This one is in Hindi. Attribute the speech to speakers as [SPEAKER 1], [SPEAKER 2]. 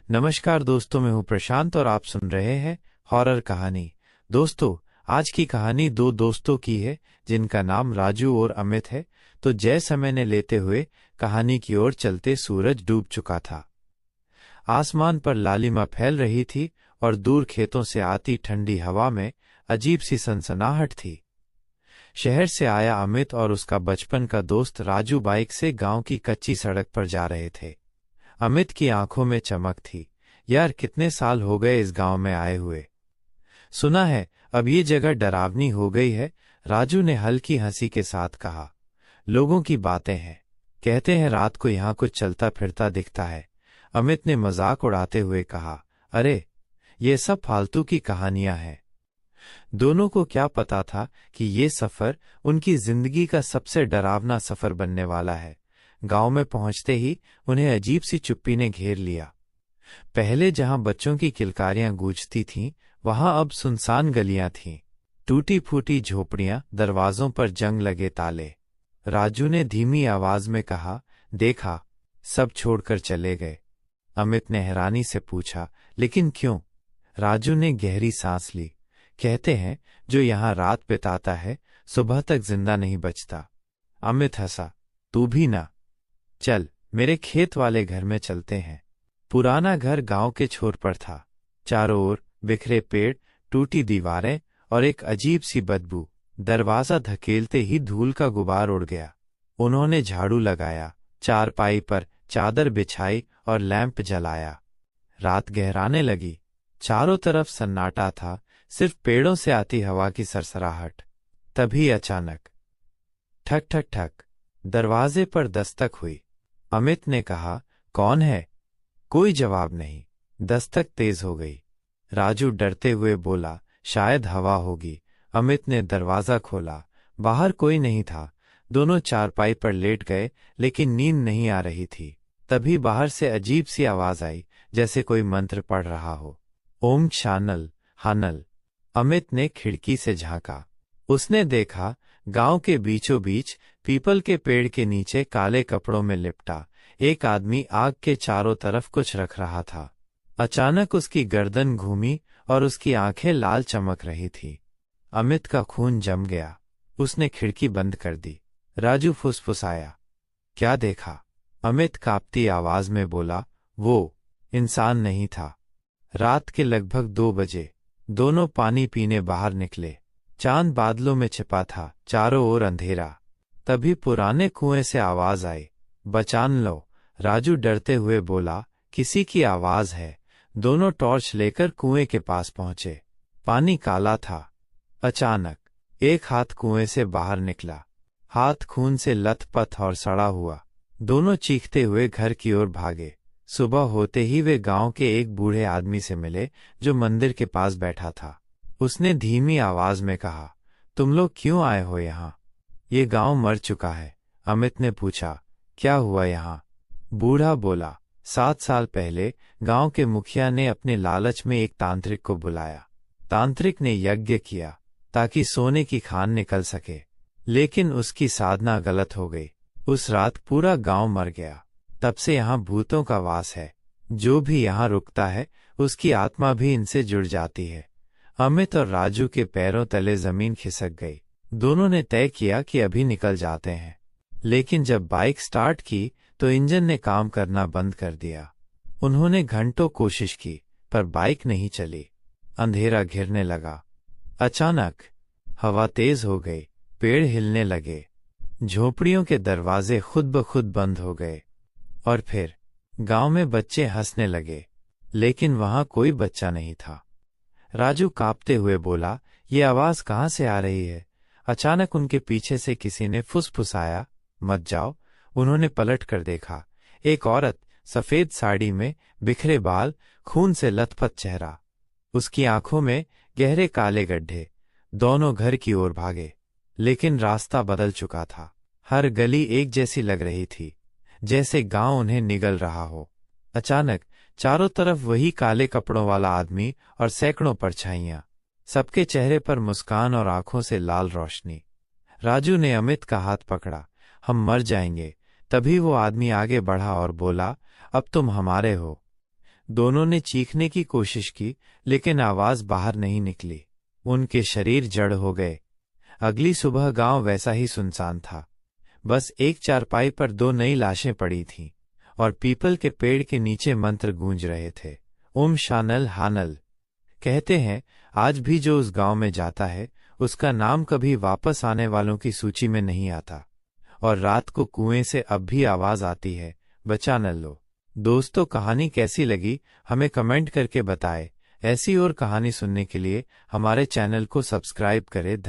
[SPEAKER 1] नमस्कार दोस्तों, मैं हूं प्रशांत और आप सुन रहे हैं हॉरर कहानी। दोस्तों, आज की कहानी दो दोस्तों की है जिनका नाम राजू और अमित है। तो जय समय ने लेते हुए कहानी की ओर चलते सूरज डूब चुका था। आसमान पर लालिमा फैल रही थी और दूर खेतों से आती ठंडी हवा में अजीब सी सनसनाहट थी। शहर से आया अमित और उसका बचपन का दोस्त राजू बाइक से गांव की कच्ची सड़क पर जा रहे थे। अमित की आंखों में चमक थी। यार, कितने साल हो गए इस गांव में आए हुए। सुना है अब ये जगह डरावनी हो गई है, राजू ने हल्की हंसी के साथ कहा। लोगों की बातें हैं, कहते हैं रात को यहां कुछ चलता फिरता दिखता है। अमित ने मजाक उड़ाते हुए कहा, अरे ये सब फालतू की कहानियां हैं। दोनों को क्या पता था कि ये सफर उनकी जिंदगी का सबसे डरावना सफर बनने वाला है। गांव में पहुंचते ही उन्हें अजीब सी चुप्पी ने घेर लिया। पहले जहां बच्चों की किलकारियां गूंजती थीं, वहां अब सुनसान गलियां थीं। टूटी फूटी झोपड़ियां, दरवाजों पर जंग लगे ताले। राजू ने धीमी आवाज में कहा, देखा, सब छोड़कर चले गए। अमित ने हैरानी से पूछा, लेकिन क्यों? राजू ने गहरी सांस ली। कहते हैं जो यहां रात बिताता है सुबह तक जिंदा नहीं बचता। अमित हंसा, तू भी ना। चल, मेरे खेत वाले घर में चलते हैं। पुराना घर गांव के छोर पर था। चारों ओर बिखरे पेड़, टूटी दीवारें और एक अजीब सी बदबू। दरवाजा धकेलते ही धूल का गुबार उड़ गया। उन्होंने झाड़ू लगाया, चारपाई पर चादर बिछाई और लैंप जलाया। रात गहराने लगी। चारों तरफ सन्नाटा था, सिर्फ पेड़ों से आती हवा की सरसराहट। तभी अचानक ठक ठक ठक, दरवाजे पर दस्तक हुई। अमित ने कहा, कौन है? कोई जवाब नहीं। दस्तक तेज हो गई। राजू डरते हुए बोला, शायद हवा होगी। अमित ने दरवाजा खोला। बाहर कोई नहीं था। दोनों चारपाई पर लेट गए, लेकिन नींद नहीं आ रही थी। तभी बाहर से अजीब सी आवाज आई, जैसे कोई मंत्र पढ़ रहा हो। ओम शानल हानल। अमित ने खिड़की से झांका। उसने देखा, गांव के बीचों बीच पीपल के पेड़ के नीचे काले कपड़ों में लिपटा एक आदमी आग के चारों तरफ कुछ रख रहा था। अचानक उसकी गर्दन घूमी और उसकी आंखें लाल चमक रही थी। अमित का खून जम गया। उसने खिड़की बंद कर दी। राजू फुसफुसाया, क्या देखा? अमित कांपती आवाज में बोला, वो इंसान नहीं था। रात के लगभग 2 बजे दोनों पानी पीने बाहर निकले। चांद बादलों में छिपा था, चारों ओर अंधेरा। तभी पुराने कुएं से आवाज आई, बचान लो। राजू डरते हुए बोला, किसी की आवाज है। दोनों टॉर्च लेकर कुएं के पास पहुंचे। पानी काला था। अचानक एक हाथ कुएं से बाहर निकला। हाथ खून से लथपथ और सड़ा हुआ। दोनों चीखते हुए घर की ओर भागे। सुबह होते ही वे गांव के एक बूढ़े आदमी से मिले जो मंदिर के पास बैठा था। उसने धीमी आवाज में कहा, तुम लोग क्यों आए हो यहाँ? ये गांव मर चुका है। अमित ने पूछा, क्या हुआ यहाँ? बूढ़ा बोला, 7 साल पहले गांव के मुखिया ने अपने लालच में एक तांत्रिक को बुलाया। तांत्रिक ने यज्ञ किया ताकि सोने की खान निकल सके, लेकिन उसकी साधना गलत हो गई। उस रात पूरा गांव मर गया। तब से यहाँ भूतों का वास है। जो भी यहाँ रुकता है उसकी आत्मा भी इनसे जुड़ जाती है। अमित और राजू के पैरों तले जमीन खिसक गई। दोनों ने तय किया कि अभी निकल जाते हैं, लेकिन जब बाइक स्टार्ट की तो इंजन ने काम करना बंद कर दिया। उन्होंने घंटों कोशिश की, पर बाइक नहीं चली। अंधेरा घिरने लगा। अचानक हवा तेज हो गई, पेड़ हिलने लगे, झोपड़ियों के दरवाजे खुद ब खुद बंद हो गए। और फिर गांव में बच्चे हंसने लगे, लेकिन वहां कोई बच्चा नहीं था। राजू कांपते हुए बोला, ये आवाज कहां से आ रही है? अचानक उनके पीछे से किसी ने फुसफुसाया, मत जाओ। उन्होंने पलट कर देखा। एक औरत, सफेद साड़ी में, बिखरे बाल, खून से लथपथ चेहरा। उसकी आंखों में गहरे काले गड्ढे। दोनों घर की ओर भागे, लेकिन रास्ता बदल चुका था। हर गली एक जैसी लग रही थी, जैसे गांव उन्हें निगल रहा हो। अचानक चारों तरफ वही काले कपड़ों वाला आदमी और सैकड़ों परछाइयां। सबके चेहरे पर मुस्कान और आंखों से लाल रोशनी। राजू ने अमित का हाथ पकड़ा, हम मर जाएंगे। तभी वो आदमी आगे बढ़ा और बोला, अब तुम हमारे हो। दोनों ने चीखने की कोशिश की, लेकिन आवाज बाहर नहीं निकली। उनके शरीर जड़ हो गए। अगली सुबह गांव वैसा ही सुनसान था। बस एक चारपाई पर 2 नई लाशें पड़ी थीं, और पीपल के पेड़ के नीचे मंत्र गूंज रहे थे, ओम शानल हानल। कहते हैं, आज भी जो उस गांव में जाता है, उसका नाम कभी वापस आने वालों की सूची में नहीं आता। और रात को कुएं से अब भी आवाज आती है, बचा न लो। दोस्तों, कहानी कैसी लगी हमें कमेंट करके बताएं। ऐसी और कहानी सुनने के लिए हमारे चैनल को सब्सक्राइब करें।